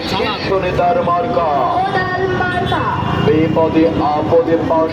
শীর্ষ নেতার মার্কা বিপদে আপদে পাশ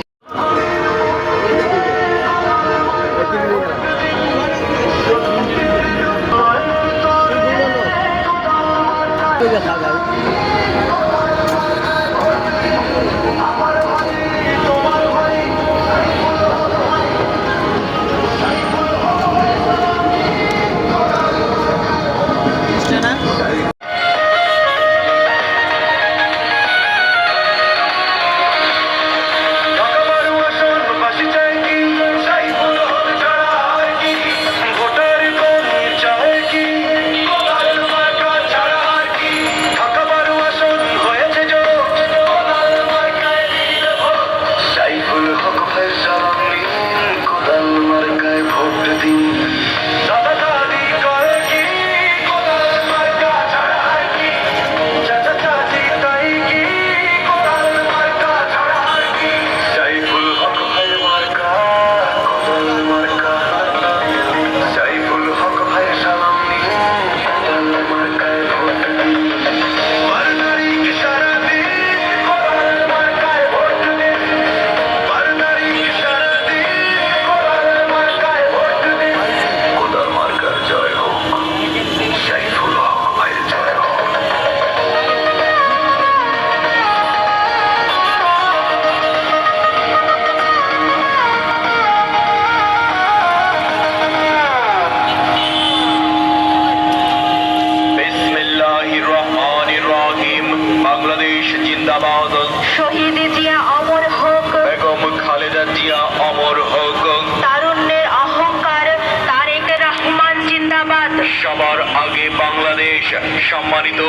শহীদ জিয়া অমর হোক, বেগম খালেদা জিয়া অমর হোক, তারুণ্যের অহংকার তারেক রহমান জিন্দাবাদ। সবার আগে বাংলাদেশ। সম্মানিত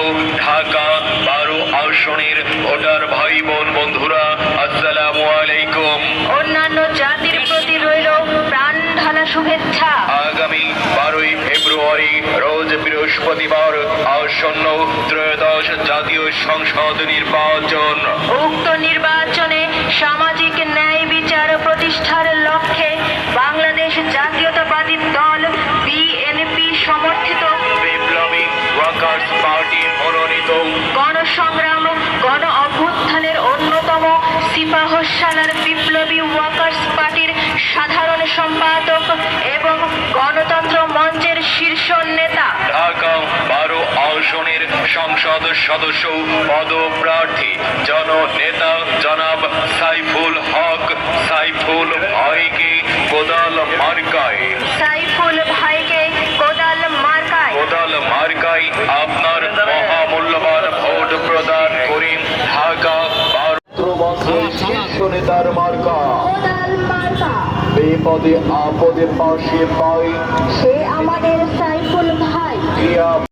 ঢাকা 12 আসনের ভোটার ভাই বোন বন্ধুরা, আসসালামু আলাইকুম। অন্যান্য জাতির প্রতি রইল প্রাণ ঢালা শুভেচ্ছা। আগামী 12ই ফেব্রুয়ারি রোজ বৃহস্পতিবার আসন্ন ত্রয়োদশ জাতীয় সংসদ নির্বাচন। উক্ত নির্বাচনে সামাজিক ন্যায় বিচার প্রতিষ্ঠার লক্ষ্যে বাংলাদেশ জাতীয়তাবাদী দল বিএনপি সমর্থিত বিপ্লবী ওয়ার্কার্স পার্টি মনোনীত গণসংগ্রাম গণ অভ্যুত্থানের অন্যতম সিপাহসালার বিপ্লবী ওয়ার্কার্স পার্টির সাধারণ সম্পাদক এবং গণতন্ত্র মঞ্চের শীর্ষ নেতা, ঢাকা 12 আসনের সংসদ সদস্য পদপ্রার্থী জননেতা জনাব সাইফুল হক সাইফুল ভাইকে কোদাল মার্কায় আপনার মহামূল্যবান ভোট প্রদান করে ঢাকা 12 শীর্ষ নেতার মার্কা বিপদে আপদে পাশে পাই সে আমাদের সাইফুল ভাই।